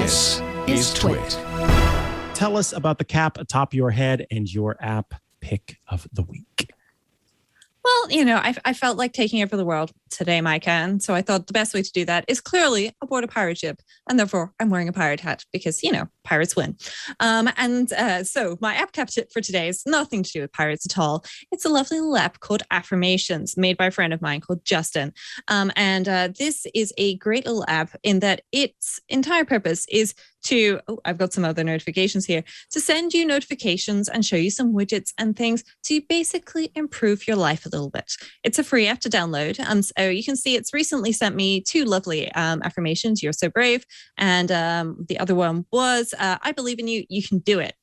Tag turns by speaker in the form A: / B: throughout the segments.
A: This is TWiT.
B: Tell us about the cap atop your head and your app pick of the week.
C: Well, you know, I felt like taking over the world today, Mikah. And so I thought the best way to do that is clearly aboard a pirate ship. And therefore, I'm wearing a pirate hat because, you know, pirates win. So my app cap tip for today is nothing to do with pirates at all. It's a lovely little app called Affirmations made by a friend of mine called Justin. This is a great little app in that its entire purpose is to, I've got some other notifications here, to send you notifications and show you some widgets and things to basically improve your life a little bit. It's a free app to download. So you can see it's recently sent me two lovely affirmations. You're so brave. And the other one was, I believe in you, you can do it.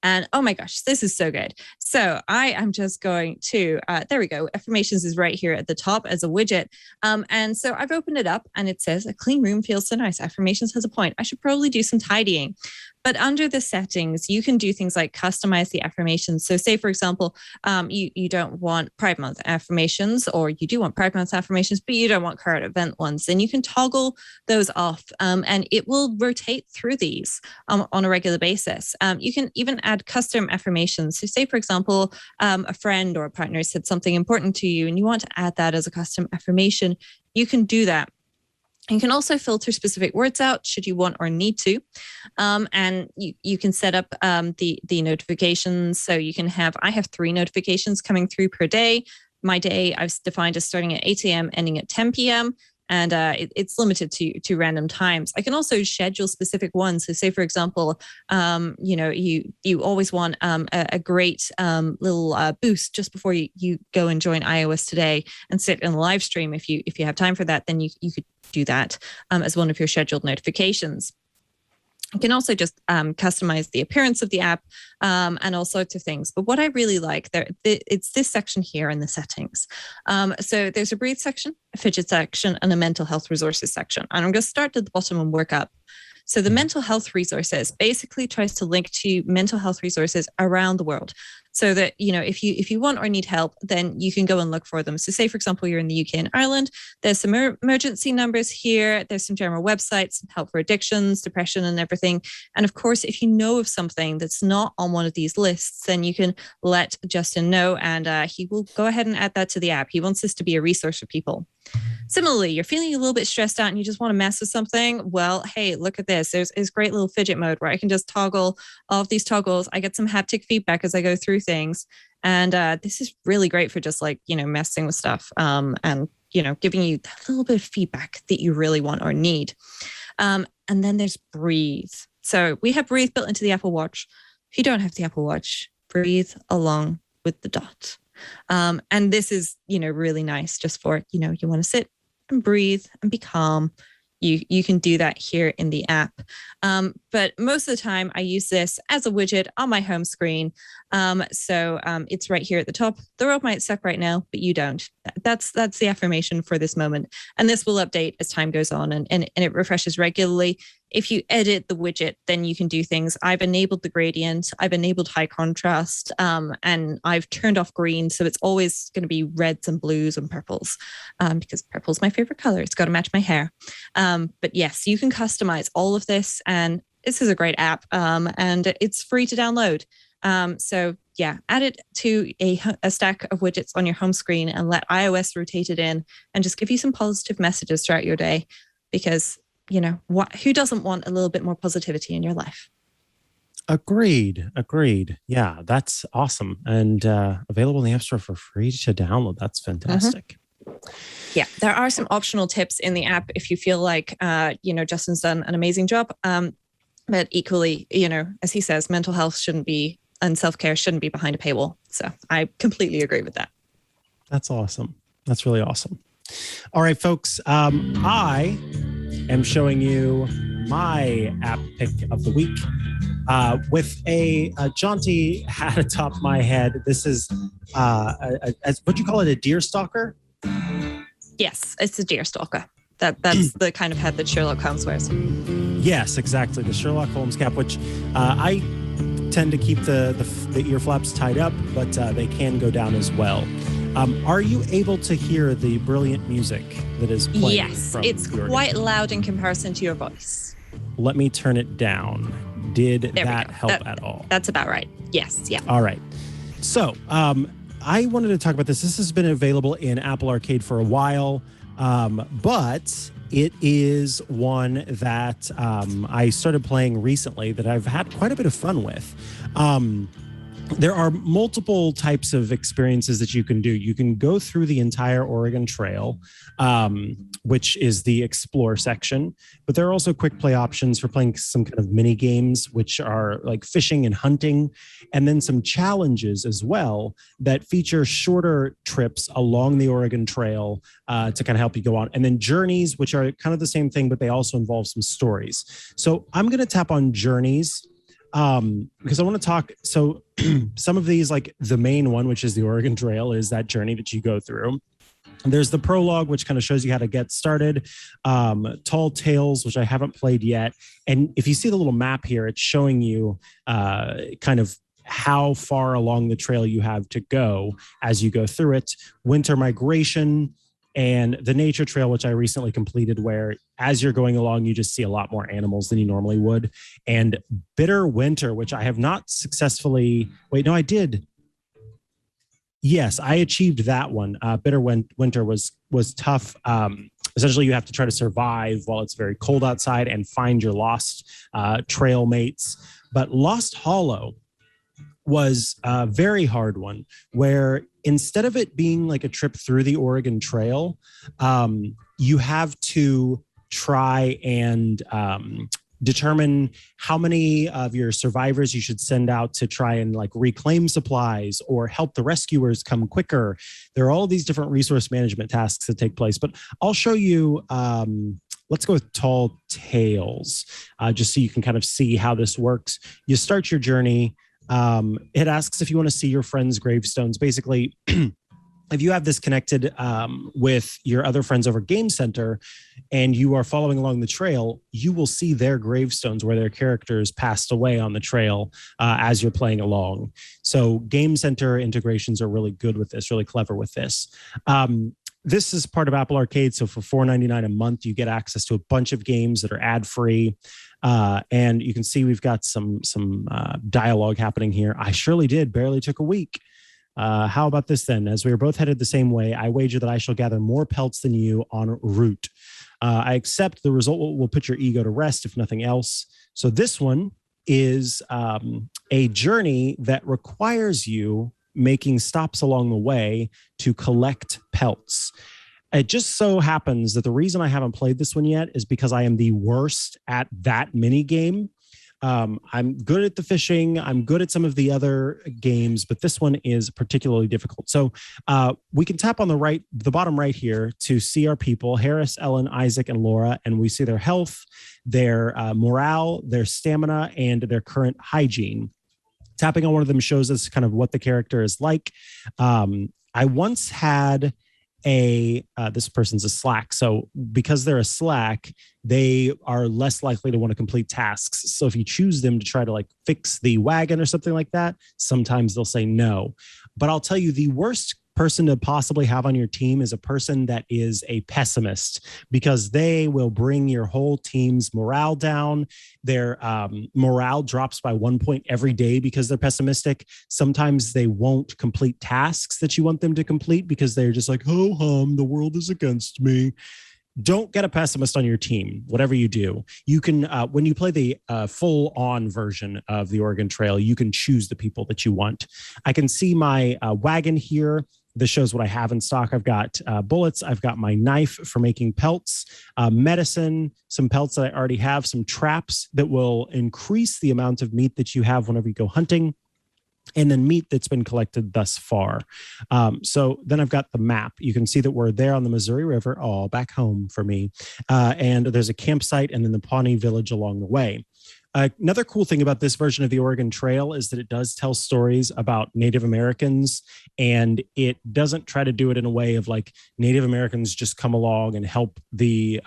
C: And oh my gosh, this is so good. So I am just going to, there we go. Affirmations is right here at the top as a widget. And so I've opened it up and it says, a clean room feels so nice. Affirmations has a point. I should probably do some tidying. But under the settings, you can do things like customize the affirmations. So say, for example, you don't want Pride Month affirmations, or you do want Pride Month affirmations, but you don't want current event ones. Then you can toggle those off and it will rotate through these on a regular basis. You can even add custom affirmations. So say, for example, a friend or a partner said something important to you and you want to add that as a custom affirmation, you can do that. You can also filter specific words out should you want or need to. And you can set up the notifications. So you can have, I have 3 notifications coming through per day. My day I've defined as starting at 8 a.m., ending at 10 p.m. And it's limited to random times. I can also schedule specific ones. So say, for example, you always want a great little boost just before you go and join iOS Today and sit in a live stream. If you have time for that, then you could do that as one of your scheduled notifications. You can also just customize the appearance of the app and all sorts of things. But what I really like, it's this section here in the settings. So there's a breathe section, a fidget section, and a mental health resources section. And I'm going to start at the bottom and work up. So the mental health resources basically tries to link to mental health resources around the world. So that, you know, if you want or need help, then you can go and look for them. So say, for example, you're in the UK and Ireland, there's some emergency numbers here. There's some general websites, some help for addictions, depression and everything. And of course, if you know of something that's not on one of these lists, then you can let Justin know and he will go ahead and add that to the app. He wants this to be a resource for people. Similarly, you're feeling a little bit stressed out and you just want to mess with something. Well, hey, look at this. There's great little fidget mode where I can just toggle all of these toggles. I get some haptic feedback as I go through things. And this is really great for just like, you know, messing with stuff and, you know, giving you that little bit of feedback that you really want or need. And then there's breathe. So we have breathe built into the Apple Watch. If you don't have the Apple Watch, breathe along with the dot. And this is, you know, really nice just for, you know, you want to sit and breathe and be calm. You can do that here in the app. But most of the time I use this as a widget on my home screen. So it's right here at the top. The world might suck right now, but you don't. That's the affirmation for this moment. And this will update as time goes on and it refreshes regularly. If you edit the widget, then you can do things. I've enabled the gradient, I've enabled high contrast, and I've turned off green. So it's always going to be reds and blues and purples because purple is my favorite color. It's got to match my hair. But yes, you can customize all of this. And this is a great app and it's free to download. So yeah, add it to a stack of widgets on your home screen and let iOS rotate it in and just give you some positive messages throughout your day because, you know, who doesn't want a little bit more positivity in your life?
B: Agreed. Yeah, that's awesome. And available in the App Store for free to download. That's fantastic.
C: Yeah, there are some optional tips in the app if you feel like, you know, Justin's done an amazing job. But equally, you know, as he says, mental health shouldn't be and self-care shouldn't be behind a paywall. So I completely agree with that.
B: That's awesome. That's really awesome. All right, folks. I am showing you my app pick of the week with a jaunty hat atop my head. This is, what do you call it, a deer stalker?
C: Yes, it's a deer stalker. That's the kind of hat that Sherlock Holmes wears.
B: Yes, exactly. The Sherlock Holmes cap, which I tend to keep the ear flaps tied up, but they can go down as well. Are you able to hear the brilliant music that is playing?
C: Yes, it's quite loud in comparison to your voice.
B: Let me turn it down. Did that help at all?
C: That's about right. Yes. Yeah.
B: All right. So I wanted to talk about this. This has been available in Apple Arcade for a while, but it is one that I started playing recently that I've had quite a bit of fun with. There are multiple types of experiences that you can do. You can go through the entire Oregon Trail, which is the explore section, but there are also quick play options for playing some kind of mini games, which are like fishing and hunting, and then some challenges as well that feature shorter trips along the Oregon Trail to kind of help you go on. And then journeys, which are kind of the same thing, but they also involve some stories. So I'm going to tap on journeys because I want to talk. So some of these, like the main one, which is the Oregon Trail, is that journey that you go through. There's the prologue, which kind of shows you how to get started. Tall Tales, which I haven't played yet. And if you see the little map here, it's showing you kind of how far along the trail you have to go as you go through it. Winter Migration, and the Nature Trail, which I recently completed, where as you're going along, you just see a lot more animals than you normally would. And Bitter Winter, which I have not successfully... Wait, no, I did. Yes, I achieved that one. Bitter Winter was tough. Essentially, you have to try to survive while it's very cold outside and find your lost trail mates. But Lost Hollow was a very hard one, where instead of it being like a trip through the Oregon Trail, you have to try and determine how many of your survivors you should send out to try and like reclaim supplies or help the rescuers come quicker. There are all these different resource management tasks that take place, but I'll show you. Let's go with Tall Tales, just so you can kind of see how this works. You start your journey. It asks if you want to see your friends' gravestones. Basically, if you have this connected with your other friends over Game Center and you are following along the trail, you will see their gravestones where their characters passed away on the trail as you're playing along. So Game Center integrations are really good with this, really clever with this. This is part of Apple Arcade. So for $4.99 a month, you get access to a bunch of games that are ad-free. And you can see we've got some dialogue happening here. I surely did. Barely took a week. How about this then? As we are both headed the same way, I wager that I shall gather more pelts than you en route. I accept the result will put your ego to rest, if nothing else. So this one is a journey that requires you making stops along the way to collect pelts. It just so happens that the reason I haven't played this one yet is because I am the worst at that mini game. I'm good at the fishing. I'm good at some of the other games, but this one is particularly difficult. So we can tap on the bottom right here to see our people, Harris, Ellen, Isaac, and Laura, and we see their health, their morale, their stamina, and their current hygiene. Tapping on one of them shows us kind of what the character is like. I once had this person's a Slack. So because they're a Slack, they are less likely to want to complete tasks. So if you choose them to try to like fix the wagon or something like that, sometimes they'll say no. But I'll tell you, the worst person to possibly have on your team is a person that is a pessimist, because they will bring your whole team's morale down. Their morale drops by 1 point every day because they're pessimistic. Sometimes they won't complete tasks that you want them to complete because they're just like, ho hum, the world is against me. Don't get a pessimist on your team, whatever you do. You can, when you play the full-on version of the Oregon Trail, you can choose the people that you want. I can see my wagon here. This shows what I have in stock. I've got bullets. I've got my knife for making pelts, medicine, some pelts that I already have, some traps that will increase the amount of meat that you have whenever you go hunting, and then meat that's been collected thus far. So then I've got the map. You can see that we're there on the Missouri River, all back home for me. And there's a campsite and then the Pawnee Village along the way. Another cool thing about this version of the Oregon Trail is that it does tell stories about Native Americans, and it doesn't try to do it in a way of like Native Americans just come along and help the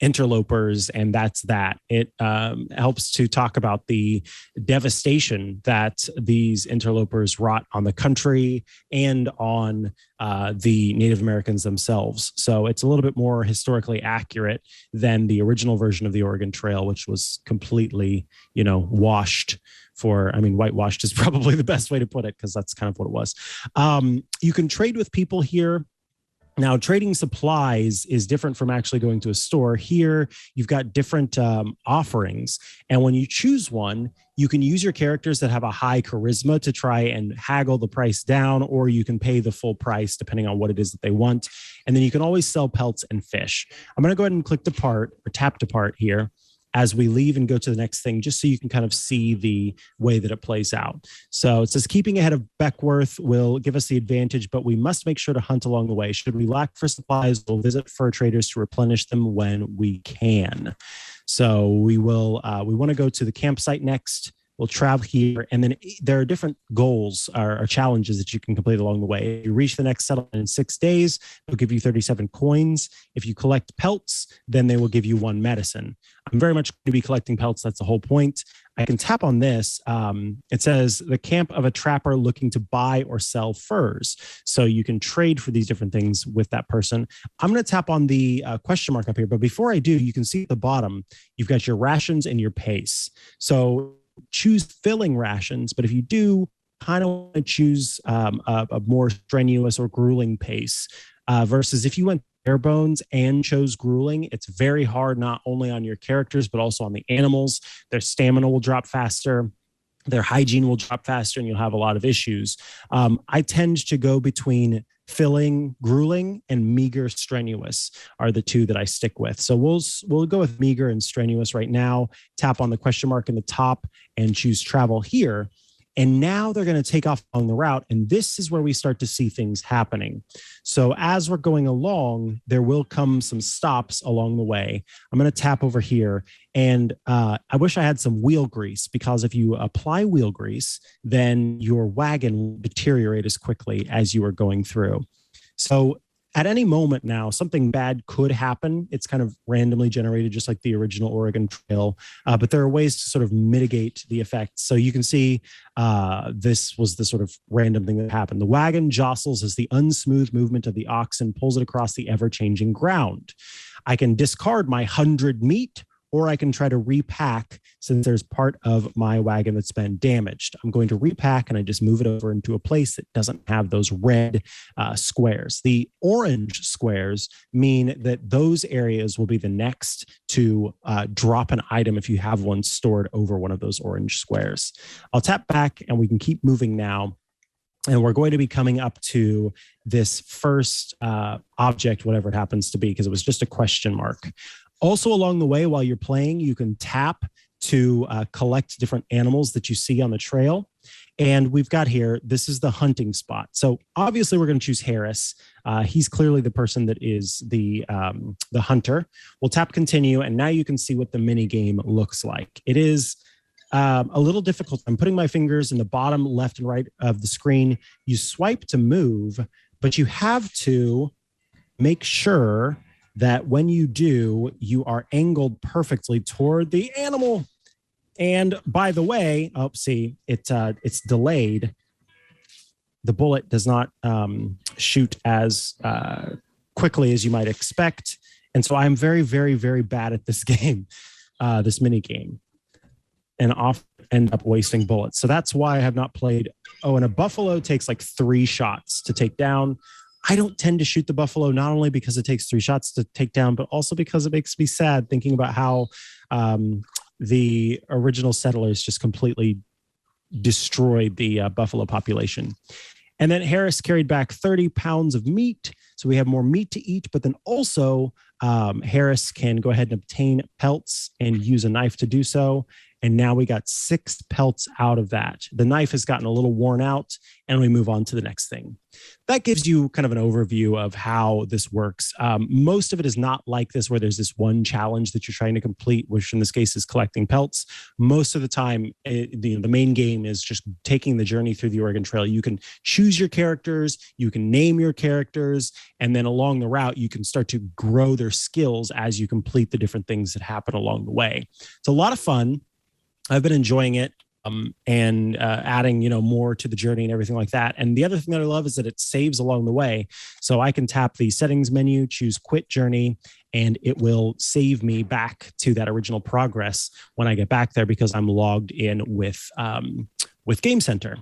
B: interlopers, and that's that. It helps to talk about the devastation that these interlopers wrought on the country and on the Native Americans themselves. So it's a little bit more historically accurate than the original version of the Oregon Trail, which was completely, washed whitewashed is probably the best way to put it, because that's kind of what it was. You can trade with people here. Now, trading supplies is different from actually going to a store. Here, you've got different offerings. And when you choose one, you can use your characters that have a high charisma to try and haggle the price down, or you can pay the full price depending on what it is that they want. And then you can always sell pelts and fish. I'm going to go ahead and click depart or tap depart here as we leave and go to the next thing, just so you can kind of see the way that it plays out. So it says keeping ahead of Beckworth will give us the advantage, but we must make sure to hunt along the way. Should we lack for supplies, we'll visit fur traders to replenish them when we can. So we will, we want to go to the campsite next. We'll travel here, and then there are different goals or challenges that you can complete along the way. If you reach the next settlement in 6 days, they'll give you 37 coins. If you collect pelts, then they will give you 1 medicine. I'm very much going to be collecting pelts. That's the whole point. I can tap on this. It says the camp of a trapper looking to buy or sell furs. So you can trade for these different things with that person. I'm going to tap on the question mark up here. But before I do, you can see at the bottom, you've got your rations and your pace. So choose filling rations, but if you do kind of want to choose a more strenuous or grueling pace versus if you went bare bones and chose grueling, it's very hard not only on your characters but also on the animals. Their stamina will drop faster, their hygiene will drop faster, and you'll have a lot of issues. I tend to go between filling, grueling, and meager, strenuous are the two that I stick with. So we'll go with meager and strenuous right now. Tap on the question mark in the top and choose travel here. And now they're going to take off on the route. And this is where we start to see things happening. So as we're going along, there will come some stops along the way. I'm going to tap over here. And I wish I had some wheel grease, because if you apply wheel grease, then your wagon will deteriorate as quickly as you are going through. So at any moment now, something bad could happen. It's kind of randomly generated, just like the original Oregon Trail. But there are ways to sort of mitigate the effects. So you can see this was the sort of random thing that happened. The wagon jostles as the unsmooth movement of the oxen pulls it across the ever-changing ground. I can discard my 100 meat, or I can try to repack since there's part of my wagon that's been damaged. I'm going to repack, and I just move it over into a place that doesn't have those red squares. The orange squares mean that those areas will be the next to drop an item if you have one stored over one of those orange squares. I'll tap back, and we can keep moving now. And we're going to be coming up to this first object, whatever it happens to be, because it was just a question mark. Also, along the way, while you're playing, you can tap to collect different animals that you see on the trail. And we've got here, this is the hunting spot. So obviously, we're going to choose Harris. He's clearly the person that is the hunter. We'll tap continue, and now you can see what the mini game looks like. It is a little difficult. I'm putting my fingers in the bottom left and right of the screen. You swipe to move, but you have to make sure that when you do, you are angled perfectly toward the animal. And by the way, it's delayed. The bullet does not shoot as quickly as you might expect. And so I'm very, very, very bad at this game, this mini game, and often end up wasting bullets. So that's why I have not played. Oh, and a buffalo takes like 3 shots to take down. I don't tend to shoot the buffalo, not only because it takes 3 shots to take down, but also because it makes me sad thinking about how the original settlers just completely destroyed the buffalo population. And then Harris carried back 30 pounds of meat. So we have more meat to eat, but then also Harris can go ahead and obtain pelts and use a knife to do so. And now we got 6 pelts out of that. The knife has gotten a little worn out, and we move on to the next thing. That gives you kind of an overview of how this works. Most of it is not like this, where there's this one challenge that you're trying to complete, which in this case is collecting pelts. Most of the time, the main game is just taking the journey through the Oregon Trail. You can choose your characters, you can name your characters, and then along the route, you can start to grow their skills as you complete the different things that happen along the way. It's a lot of fun. I've been enjoying it. And adding, more to the journey and everything like that. And the other thing that I love is that it saves along the way. So I can tap the settings menu, choose quit journey, and it will save me back to that original progress when I get back there because I'm logged in with Game Center.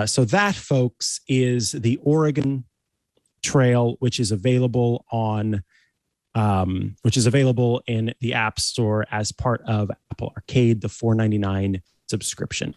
B: So that, folks, is the Oregon Trail, which is available in the App Store as part of Apple Arcade, the $4.99 subscription.